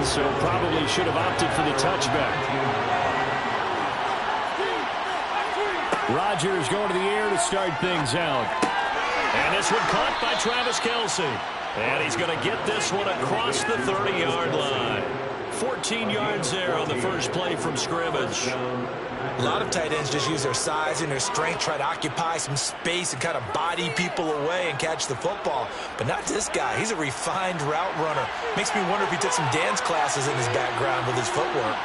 so probably should have opted for the touchback. Rodgers going to the air to start things out. And this one caught by Travis Kelce. And he's going to get this one across the 30-yard line. 14 yards there on the first play from scrimmage. A lot of tight ends just use their size and their strength, try to occupy some space and kind of body people away and catch the football. But not this guy. He's a refined route runner. Makes me wonder if he took some dance classes in his background with his footwork.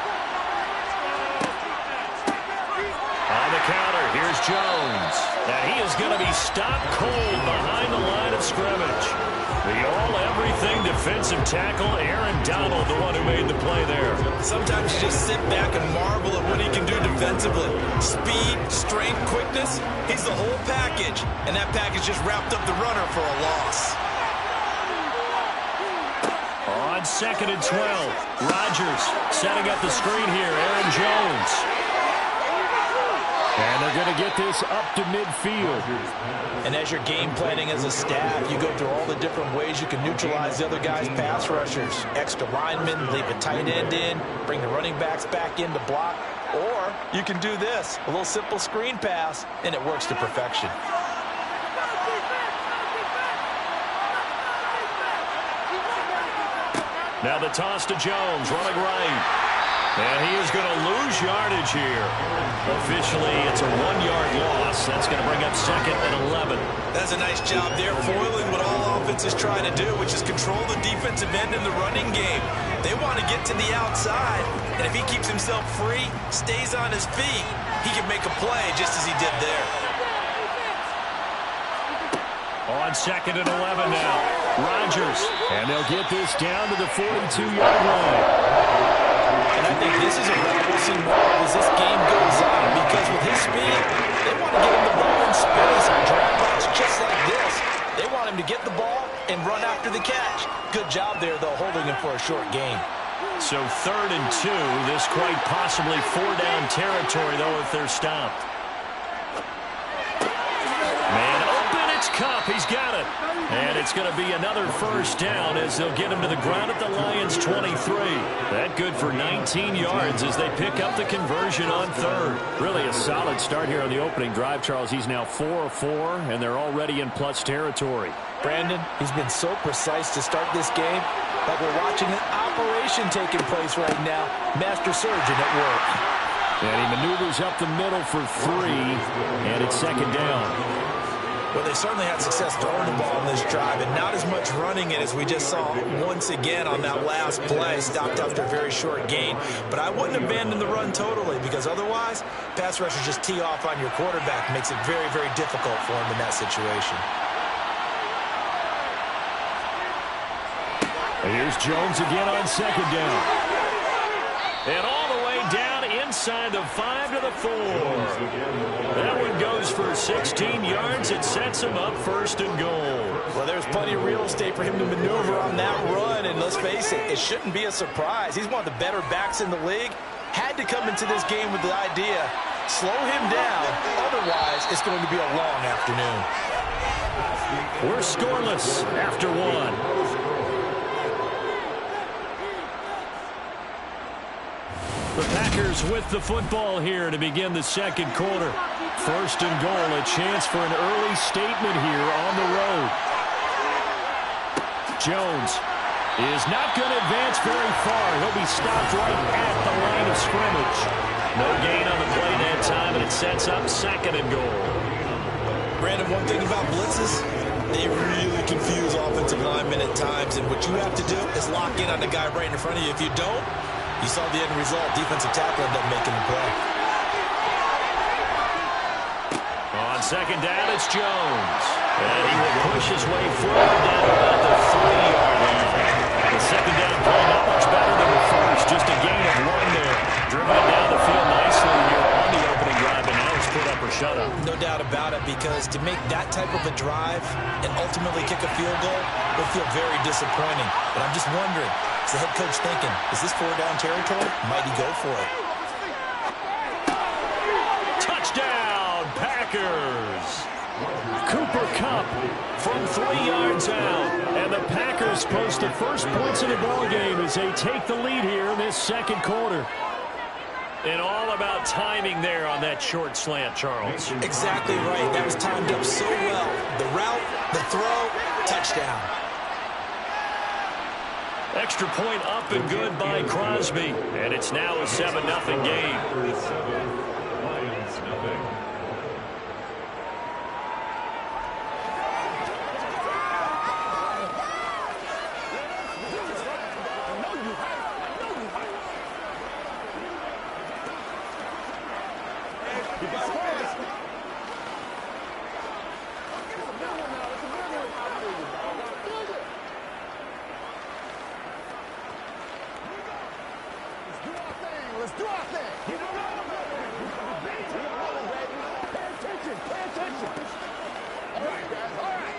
On the counter, here's Jones. And he is going to be stopped cold behind the line of scrimmage. The all-everything defensive tackle, Aaron Donald, the one who made the play there. Sometimes you just sit back and marvel at what he can do defensively. Speed, strength, quickness, he's the whole package. And that package just wrapped up the runner for a loss. On 2nd and 12, Rodgers setting up the screen here, Aaron Jones. And they're going to get this up to midfield. And as you're game planning as a staff, you go through all the different ways you can neutralize the other guy's pass rushers. Extra linemen, leave a tight end in, bring the running backs back in to block. Or you can do this, a little simple screen pass, and it works to perfection. Now the toss to Jones, running right. And he is going to lose yardage here. Officially, it's a 1-yard loss. That's going to bring up 2nd and 11. That's a nice job there, foiling what all offenses try to do, which is control the defensive end in the running game. They want to get to the outside, and if he keeps himself free, stays on his feet, he can make a play just as he did there. On 2nd and 11 now, Rodgers. And they'll get this down to the 42-yard line. And I think this is a route we'll see more of as this game goes on, because with his speed, they want to get him the ball in space on drag routes just like this. They want him to get the ball and run after the catch. Good job there, though, holding him for a short gain. So 3rd and 2, this quite possibly 4-down territory, though, if they're stopped. Man open, it's Kupp. He's got it. And it's going to be another first down as they'll get him to the ground at the Lions' 23. That good for 19 yards as they pick up the conversion on 3rd. Really a solid start here on the opening drive, Charles. He's now 4 of 4, and they're already in plus territory. Brandon, he's been so precise to start this game, like we're watching an operation taking place right now. Master surgeon at work. And he maneuvers up the middle for 3, and it's 2nd down. Well, they certainly had success throwing the ball on this drive, and not as much running it as we just saw once again on that last play. Stopped after a very short gain. But I wouldn't abandon the run totally, because otherwise, pass rushers just tee off on your quarterback. Makes it very, very difficult for him in that situation. And here's Jones again on 2nd down. And all the way down inside the 5 to the 4. That one goes for 16 yards. It sets him up 1st and goal. Well, there's plenty of real estate for him to maneuver on that run. And let's face it, it shouldn't be a surprise. He's one of the better backs in the league. Had to come into this game with the idea, slow him down. Otherwise, it's going to be a long afternoon. We're scoreless after 1. The Packers with the football here to begin the 2nd quarter. 1st and goal, a chance for an early statement here on the road. Jones is not going to advance very far. He'll be stopped right at the line of scrimmage. No gain on the play that time, and it sets up 2nd and goal. Brandon, one thing about blitzes, they really confuse offensive linemen at times, and what you have to do is lock in on the guy right in front of you. If you don't, you saw the end result. Defensive tackle ended up making the play. On 2nd down, it's Jones. And he will push his way forward down about the 3-yard line. The 2nd down play not much better than the first. Just a gain of 1 there. Driven it down the field nicely here on the opening drive, and now it's put up or shut up. No doubt about it, because to make that type of a drive and ultimately kick a field goal would feel very disappointing. But I'm just wondering, is the head coach thinking, is this 4-down territory? Might he go for it? Touchdown, Packers! Cooper Kupp from 3 yards out. And the Packers post the first points of the ballgame as they take the lead here in this second quarter. And all about timing there on that short slant, Charles. Exactly right. That was timed up so well. The route, the throw, touchdown. Extra point up and good by Crosby. And it's now a 7-0 game. Let's do our thing. Pay attention. Pay attention. All right, guys. All right.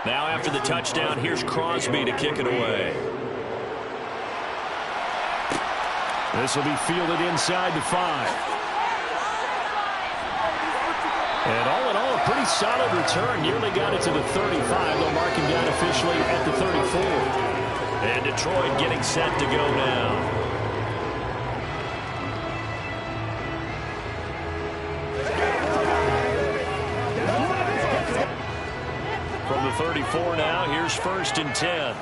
Now after the touchdown, here's Crosby to kick it away. This will be fielded inside the 5. And all in all, a pretty solid return. Nearly got it to the 35. They'll mark him down officially at the 34. And Detroit getting set to go now. From the 34 now, here's 1st and 10.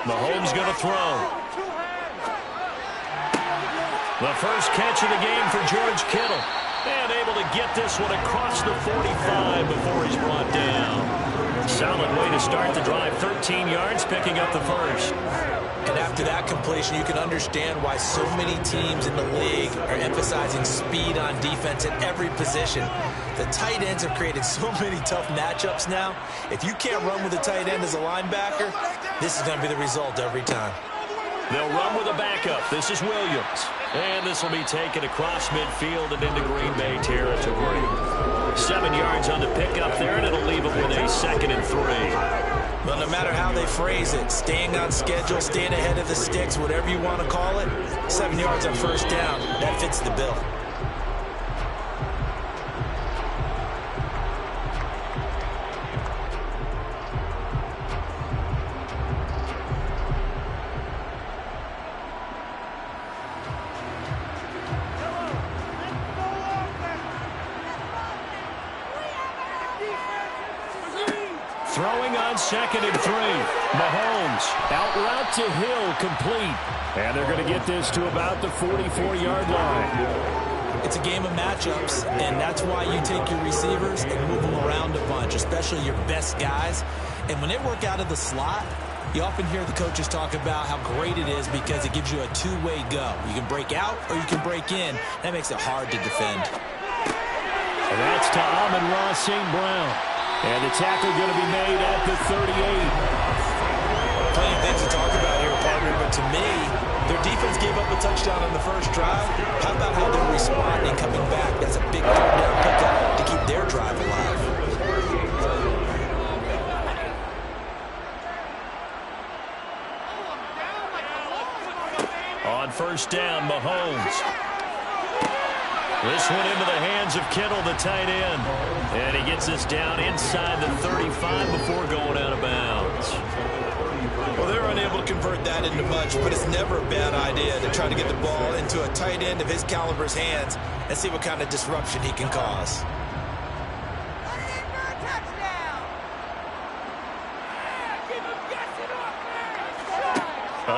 Mahomes going to throw. The first catch of the game for George Kittle. And able to get this one across the 45 before he's brought down. Solid way to start the drive. 13 yards, picking up the first. And after that completion, you can understand why so many teams in the league are emphasizing speed on defense at every position. The tight ends have created so many tough matchups now. If you can't run with a tight end as a linebacker, this is going to be the result every time. They'll run with a backup. This is Williams. And this will be taken across midfield and into Green Bay territory. 7 yards on the pickup there, and it'll leave them with a 2nd and 3. Well, no matter how they phrase it, staying on schedule, staying ahead of the sticks, whatever you want to call it, 7 yards on first down, that fits the bill. Throwing on 2nd and 3. Mahomes out route to Hill, complete. And they're going to get this to about the 44-yard line. It's a game of matchups, and that's why you take your receivers and move them around a bunch, especially your best guys. And when they work out of the slot, you often hear the coaches talk about how great it is because it gives you a two-way go. You can break out or you can break in. That makes it hard to defend. And that's to Amon-Ra St. Brown. And the tackle going to be made at the 38. Plenty of things to talk about here, partner, but to me, their defense gave up a touchdown on the first drive. How about how they're responding, coming back? That's a big third down pickup to keep their drive alive. On first down, Mahomes. This one into the hands of Kittle, the tight end. And he gets this down inside the 35 before going out of bounds. Well, they're unable to convert that into much, but it's never a bad idea to try to get the ball into a tight end of his caliber's hands and see what kind of disruption he can cause.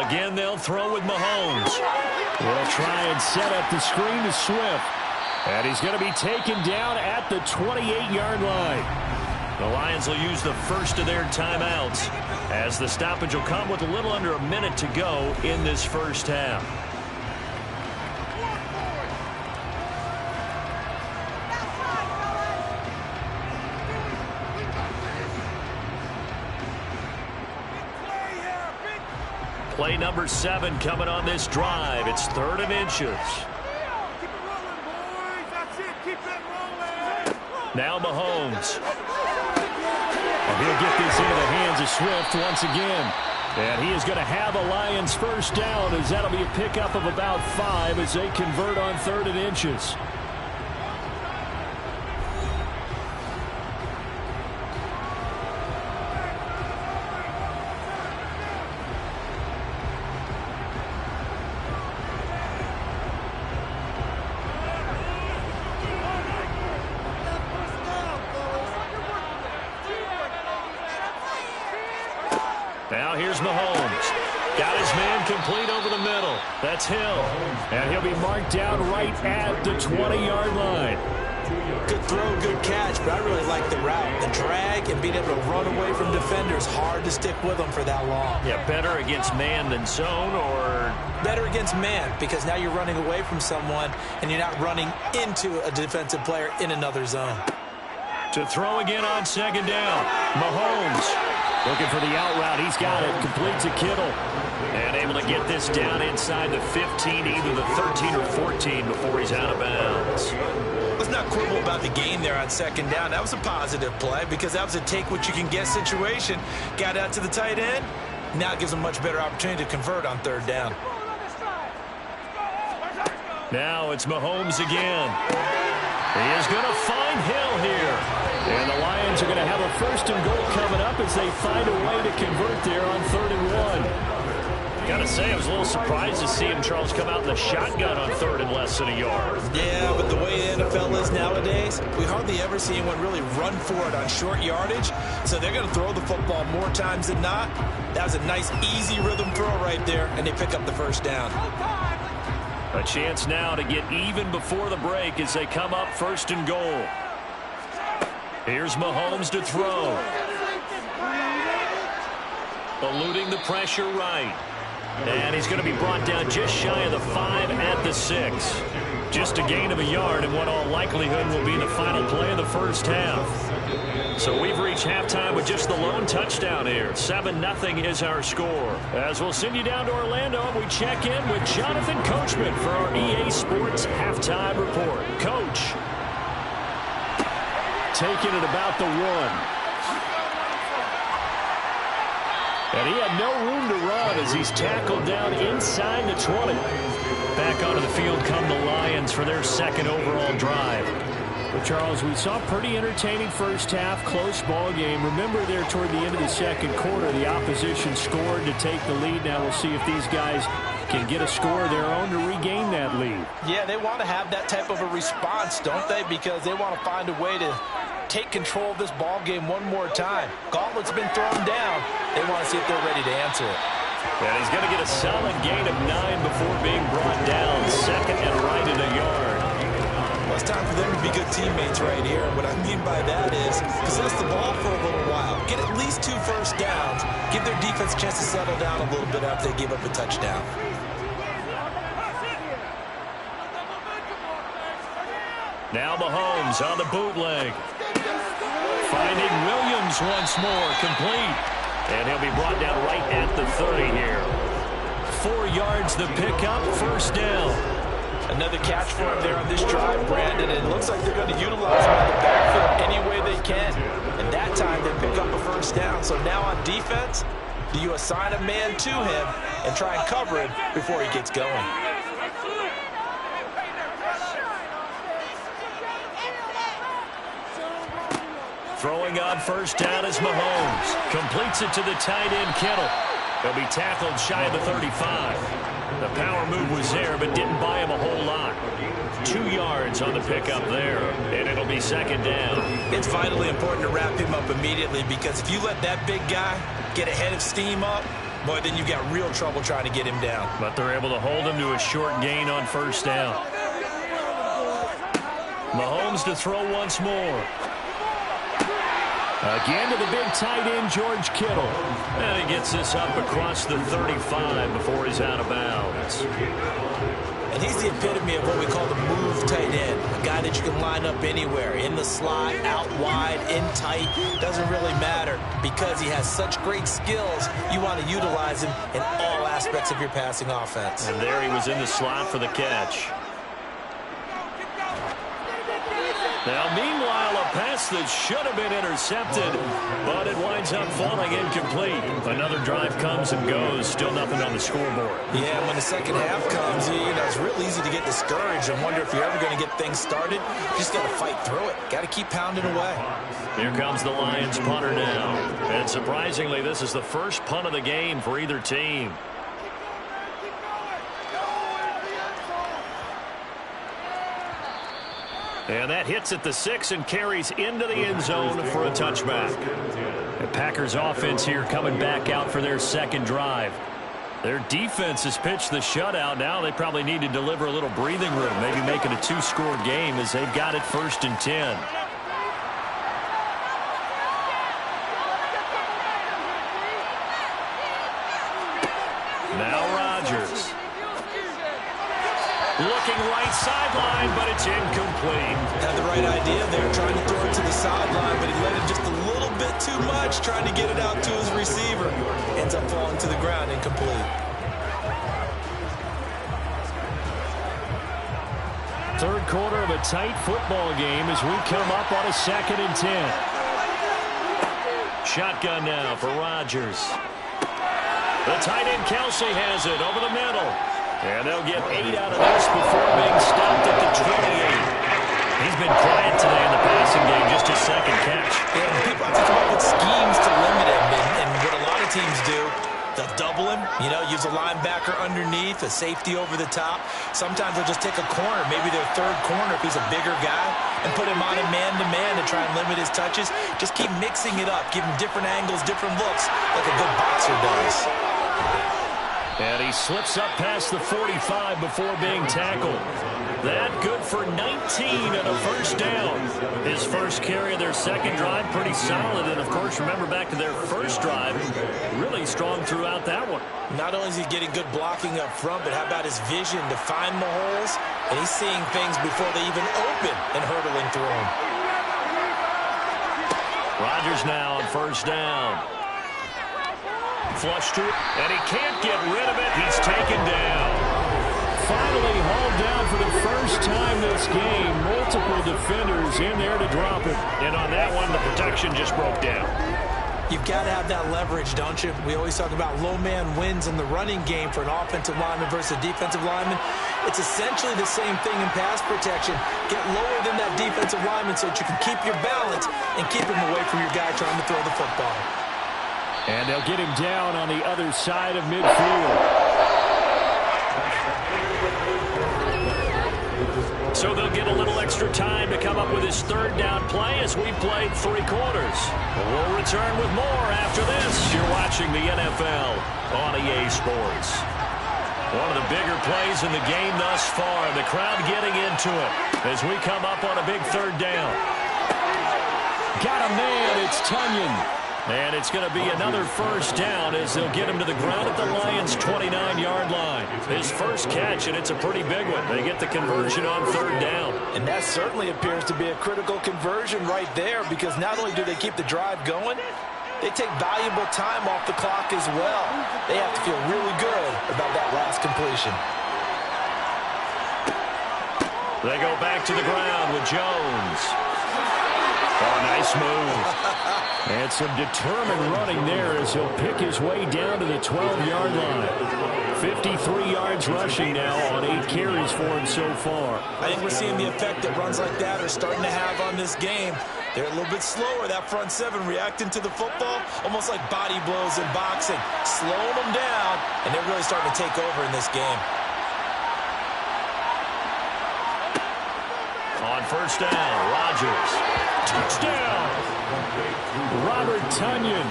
Again, they'll throw with Mahomes. They'll try and set up the screen to Swift. And he's going to be taken down at the 28-yard line. The Lions will use the first of their timeouts as the stoppage will come with a little under a minute to go in this first half. Play number 7 coming on this drive. It's 3rd and inches. Now Mahomes. And he'll get this into the hands of Swift once again. And he is going to have a Lions first down, as that'll be a pickup of about 5 as they convert on 3rd and inches. Now here's Mahomes. Got his man complete over the middle. That's Hill. And he'll be marked down right at the 20-yard line. Good throw, good catch, but I really like the route. The drag and being able to run away from defenders, hard to stick with them for that long. Yeah, better against man than zone, or? Better against man, because now you're running away from someone and you're not running into a defensive player in another zone. To throw again on 2nd down. Mahomes looking for the out route. He's got it. Completes to Kittle. And able to get this down inside the 15, either the 13 or 14 before he's out of bounds. Let's not quibble about the gain there on 2nd down. That was a positive play because that was a take-what-you-can-get situation. Got out to the tight end. Now it gives them a much better opportunity to convert on 3rd down. Now it's Mahomes again. He is going to find Hill here. And the Lions are going to have a 1st and goal coming up as they find a way to convert there on 3rd and 1. Got to say, I was a little surprised to see him, Charles, come out in the shotgun on 3rd and less than a yard. Yeah, but the way the NFL is nowadays, we hardly ever see anyone really run for it on short yardage. So they're going to throw the football more times than not. That was a nice, easy rhythm throw right there, and they pick up the 1st down. A chance now to get even before the break as they come up 1st and goal. Here's Mahomes to throw. Eluding the pressure right. And he's going to be brought down just shy of the 5 at the 6. Just a gain of a yard in what all likelihood will be the final play of the 1st half. So we've reached halftime with just the lone touchdown here. 7-0 is our score. As we'll send you down to Orlando, we check in with Jonathan Coachman for our EA Sports Halftime Report. Coach. Taking it about the 1. And he had no room to run as he's tackled down inside the 20. Back onto the field come the Lions for their 2nd overall drive. Well, Charles, we saw a pretty entertaining first half, close ball game. Remember there toward the end of the 2nd quarter, the opposition scored to take the lead. Now we'll see if these guys can get a score of their own to regain that lead. Yeah, they want to have that type of a response, don't they? Because they want to find a way to take control of this ball game one more time. Gauntlet's been thrown down. They want to see if they're ready to answer it. And he's going to get a solid gain of 9 before being brought down. 2nd and right in a yard. Well, it's time for them to be good teammates right here. And what I mean by that is possess the ball for a little while. Get at least 2 first downs. Give their defense a chance to settle down a little bit after they give up a touchdown. Now Mahomes on the bootleg. Finding Williams once more, complete. And he'll be brought down right at the 30 here. 4 yards the pickup, 1st down. Another catch for him there on this drive, Brandon. And it looks like they're going to utilize him in the backfield any way they can. And that time they pick up a 1st down. So now on defense, do you assign a man to him and try and cover him before he gets going? Throwing on 1st down is Mahomes. Completes it to the tight end, Kittle. He'll be tackled shy of the 35. The power move was there, but didn't buy him a whole lot. 2 yards on the pickup there, and it'll be 2nd down. It's vitally important to wrap him up immediately, because if you let that big guy get ahead of steam up, boy, then you've got real trouble trying to get him down. But they're able to hold him to a short gain on 1st down. Mahomes to throw once more. Again to the big tight end, George Kittle. And he gets this up across the 35 before he's out of bounds. And he's the epitome of what we call the move tight end. A guy that you can line up anywhere. In the slot, out wide, in tight. Doesn't really matter. Because he has such great skills, you want to utilize him in all aspects of your passing offense. And there he was in the slot for the catch. Now, meanwhile, a pass pass that should have been intercepted, but it winds up falling incomplete. Another drive comes and goes. Still nothing on the scoreboard. Yeah, when the second half comes, it's real easy to get discouraged and wonder if you're ever going to get things started. You just got to fight through it. Got to keep pounding away. Here comes the Lions punter now. And surprisingly, this is the first punt of the game for either team. And that hits at the 6 and carries into the end zone for a touchback. The Packers offense here coming back out for their second drive. Their defense has pitched the shutout. Now they probably need to deliver a little breathing room, maybe make it a 2-score game as they've got it 1st and 10. Now Rodgers. Looking right sideline, but it's incomplete. Had the right idea there, trying to throw it to the sideline, but he let it just a little bit too much, trying to get it out to his receiver. Ends up falling to the ground, incomplete. Third quarter of a tight football game as we come up on a 2nd and 10. Shotgun now for Rodgers. The tight end Kelsey has it over the middle. And they'll get 8 out of this before being stopped at the 28. He's been quiet today in the passing game, just his second catch. Yeah, people have to come up with schemes to limit him, and what a lot of teams do, they'll double him, use a linebacker underneath, a safety over the top. Sometimes they'll just take a corner, maybe their third corner if he's a bigger guy, and put him on a man-to-man to try and limit his touches. Just keep mixing it up, give him different angles, different looks, like a good boxer does. And he slips up past the 45 before being tackled. That good for 19 and a first down. His first carry of their second drive, pretty solid. And, of course, remember back to their first drive, really strong throughout that one. Not only is he getting good blocking up front, but how about his vision to find the holes? And he's seeing things before they even open and hurdling through them. Rodgers now on first down. Flush to it, and he can't get rid of it. He's taken down. Finally hauled down for the first time this game. Multiple defenders in there to drop him. And on that one, the protection just broke down. You've got to have that leverage, don't you? We always talk about low man wins in the running game for an offensive lineman versus a defensive lineman. It's essentially the same thing in pass protection. Get lower than that defensive lineman so that you can keep your balance and keep him away from your guy trying to throw the football. And they'll get him down on the other side of midfield. So they'll get a little extra time to come up with his third down play as we played 3 quarters. We'll return with more after this. You're watching the NFL on EA Sports. One of the bigger plays in the game thus far. The crowd getting into it as we come up on a big third down. Got a man, it's Tonyan. And it's going to be another first down as they'll get him to the ground at the Lions' 29-yard line. His first catch, and it's a pretty big one. They get the conversion on third down. And that certainly appears to be a critical conversion right there, because not only do they keep the drive going, they take valuable time off the clock as well. They have to feel really good about that last completion. They go back to the ground with Jones. Oh, nice move. And some determined running there as he'll pick his way down to the 12-yard line. 53 yards rushing now on 8 carries for him so far. I think we're seeing the effect that runs like that are starting to have on this game. They're a little bit slower, that front seven, reacting to the football, almost like body blows in boxing. Slowing them down, and they're really starting to take over in this game. On first down, Rodgers. Touchdown! Robert Tonyan,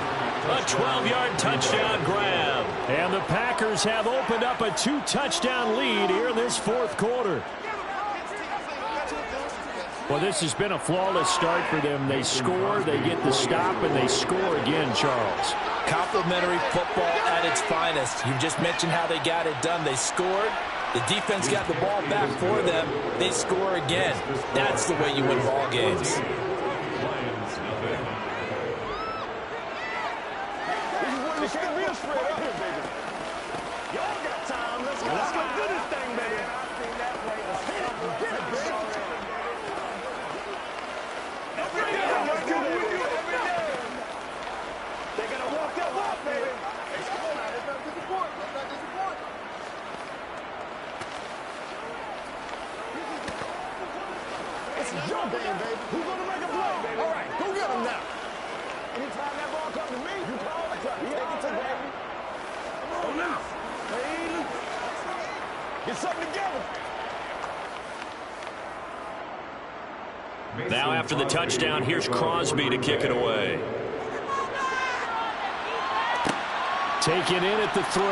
a 12-yard touchdown grab. And the Packers have opened up a 2-touchdown lead here in this fourth quarter. Well, this has been a flawless start for them. They score, they get the stop, and they score again, Charles. Complimentary football at its finest. You just mentioned how they got it done. They scored. The defense got the ball back for them. They score again. That's the way you win ball games. Let's go do this thing, baby. Get it, This is your game, baby. Who's going to make a play, baby? All right, go get him now. Anytime that ball comes to me, you call it. Take it to baby. Come on now. Baby. Get something together. Now after the touchdown, here's Crosby to kick it away. Taken in at the 3.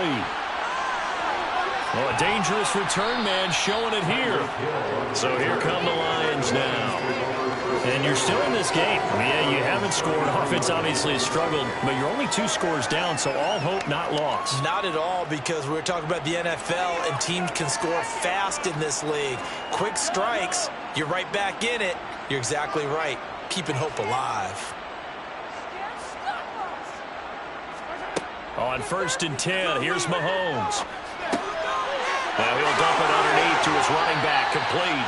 Oh, a dangerous return man showing it here. So here come the Lions now. And you're still in this game. Yeah, you haven't scored. Offense obviously has struggled, but you're only 2 scores down, so all hope not lost. Not at all, because we're talking about the NFL, and teams can score fast in this league. Quick strikes, you're right back in it. You're exactly right. Keeping hope alive. On 1st and 10, here's Mahomes. Now he'll dump it underneath to his running back, complete.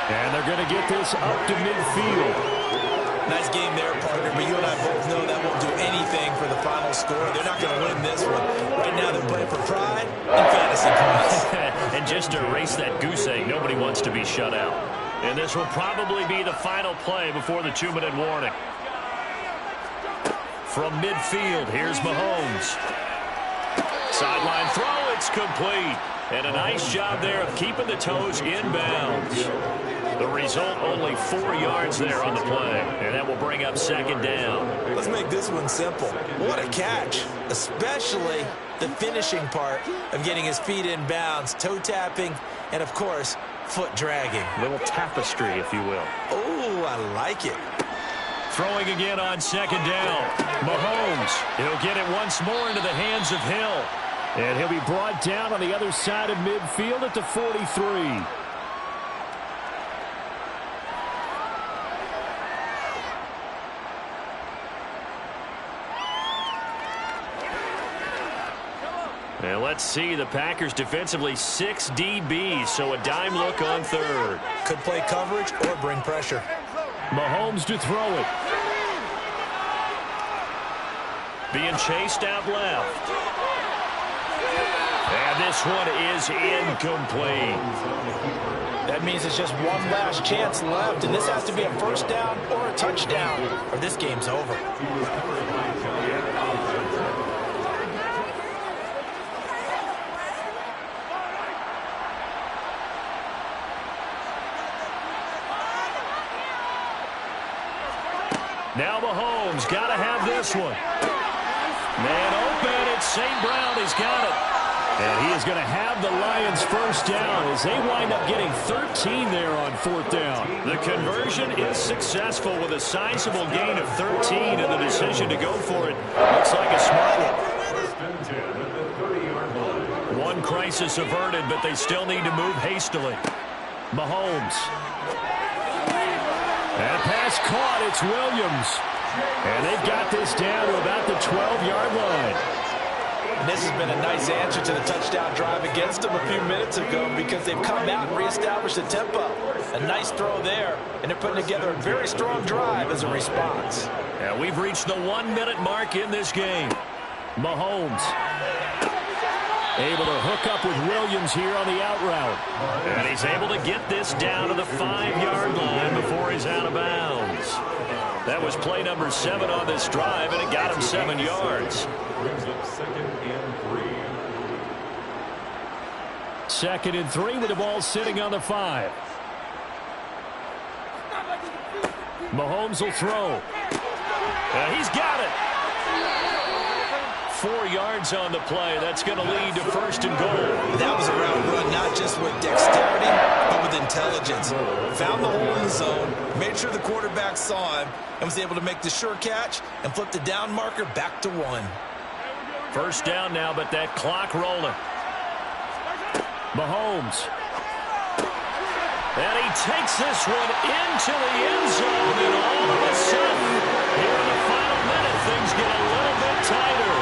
And they're going to get this up to midfield. Nice game there, partner, but you and I both know that won't do anything for the final score. They're not going to win this one. Right now they're playing for pride and fantasy points. And just to erase that goose egg, nobody wants to be shut out. And this will probably be the final play before the 2-minute warning. From midfield, here's Mahomes. Sideline throw, it's complete. And a nice job there of keeping the toes inbounds. The result, only 4 yards there on the play. And that will bring up 2nd down. Let's make this one simple. What a catch, especially the finishing part of getting his feet in bounds, toe tapping, and, of course, foot dragging. A little tapestry, if you will. Oh, I like it. Throwing again on 2nd down. Mahomes, he'll get it once more into the hands of Hill. And he'll be brought down on the other side of midfield at the 43. And let's see, the Packers defensively 6 DBs, so a dime look on 3rd. Could play coverage or bring pressure. Mahomes to throw it. Being chased out left. And this one is incomplete. That means it's just one last chance left, and this has to be a 1st down or a touchdown, or this game's over. Now Mahomes got to have this one. Man open, it's St. Brown, he's got it. And he is going to have the Lions 1st down as they wind up getting 13 there on 4th down. The conversion is successful with a sizable gain of 13, and the decision to go for it looks like a smart one. One crisis averted, but they still need to move hastily. Mahomes. And pass caught, it's Williams. And they've got this down to about the 12-yard line. And this has been a nice answer to the touchdown drive against them a few minutes ago, because they've come out and reestablished the tempo. A nice throw there, and they're putting together a very strong drive as a response. And we've reached the 1-minute mark in this game. Mahomes able to hook up with Williams here on the out route. And he's able to get this down to the 5-yard line before he's out of bounds. That was play number 7 on this drive, and it got him 7 yards. 2nd and 3 with the ball sitting on the 5. Mahomes will throw. He's got it. 4 yards on the play. That's going to lead to 1st and goal. That was a route run, not just with dexterity, but with intelligence. Found the hole in the zone, made sure the quarterback saw him, and was able to make the sure catch and flip the down marker back to 1. 1st down now, but that clock rolling. Mahomes. And he takes this one into the end zone, and all of a sudden, here in the final minute, things get a little bit tighter.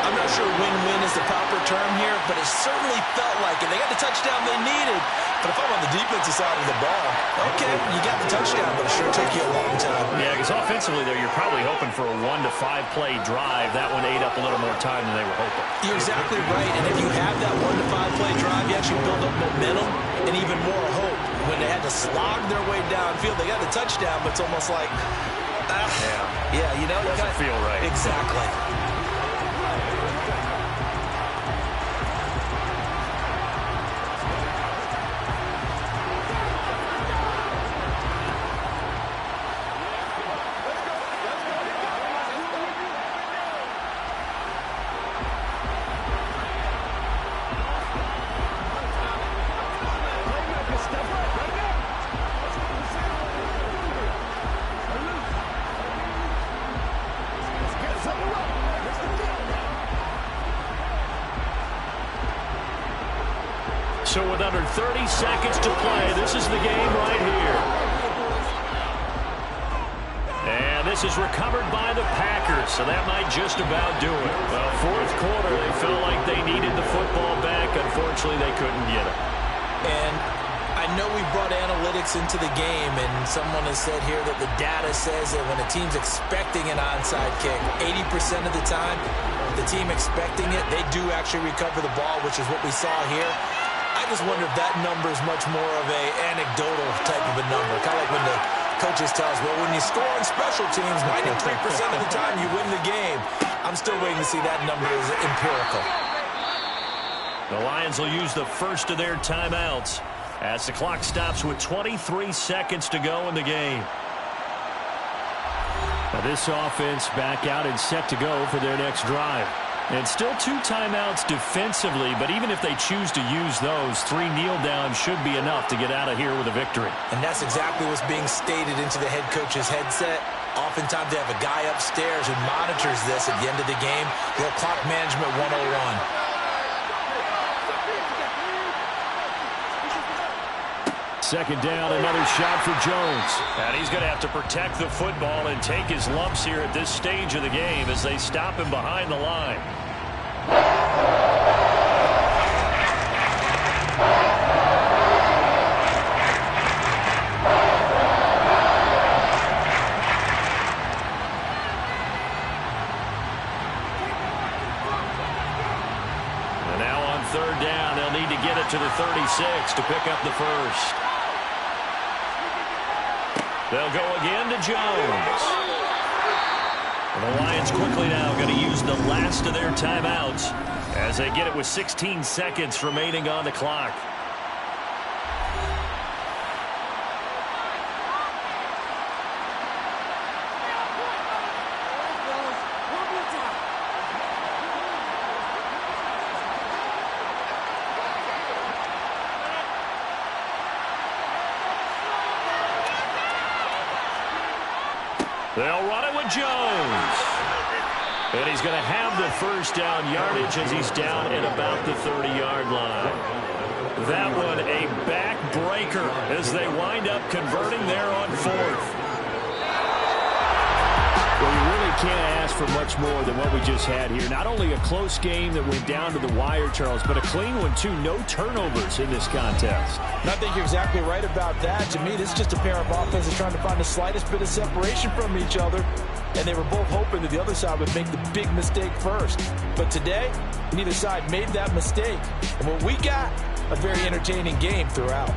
I'm not sure win-win is the proper term here, but it certainly felt like it. They got the touchdown they needed, but if I'm on the defensive side of the ball, okay, you got the touchdown, but it sure took you a long time. Yeah, because offensively there, you're probably hoping for a 1 to 5 play drive. That one ate up a little more time than they were hoping. You're exactly right, and if you have that 1 to 5 play drive, you actually build up momentum and even more hope. when they had to slog their way downfield. They got the touchdown, but it's almost like, yeah, you know, doesn't feel right. Exactly. So with under 30 seconds to play, this is the game right here. And this is recovered by the Packers, so that might just about do it. Well, fourth quarter, they felt like they needed the football back. Unfortunately, they couldn't get it. And I know we brought analytics into the game, and someone has said here that the data says that when a team's expecting an onside kick, 80% of the time, the team expecting it, they do actually recover the ball, which is what we saw here. I just wonder if that number is much more of a anecdotal type of a number. Kind of like when the coaches tell us, well, when you score on special teams, 93% of the time you win the game. I'm still waiting to see that number is empirical. The Lions will use the first of their timeouts as the clock stops with 23 seconds to go in the game. Now this offense back out and set to go for their next drive. And still 2 timeouts defensively, but even if they choose to use those, 3 kneel downs should be enough to get out of here with a victory. And that's exactly what's being stated into the head coach's headset. Oftentimes they have a guy upstairs who monitors this at the end of the game. The clock management 101. Second down, another shot for Jones. And he's going to have to protect the football and take his lumps here at this stage of the game as they stop him behind the line. And now on third down, they'll need to get it to the 36 to pick up the first. They'll go again to Jones. And the Lions quickly now going to use the last of their timeouts as they get it with 16 seconds remaining on the clock. They'll run it with Jones. And he's going to have the first down yardage as he's down at about the 30-yard line. That one a backbreaker as they wind up converting there on fourth. Well, you really can't ask for much more than what we just had here. Not only a close game that went down to the wire, Charles, but a clean one, too. No turnovers in this contest. And I think you're exactly right about that. To me, this is just a pair of offenses trying to find the slightest bit of separation from each other. And they were both hoping that the other side would make the big mistake first. But today, neither side made that mistake. And what we got, a very entertaining game throughout.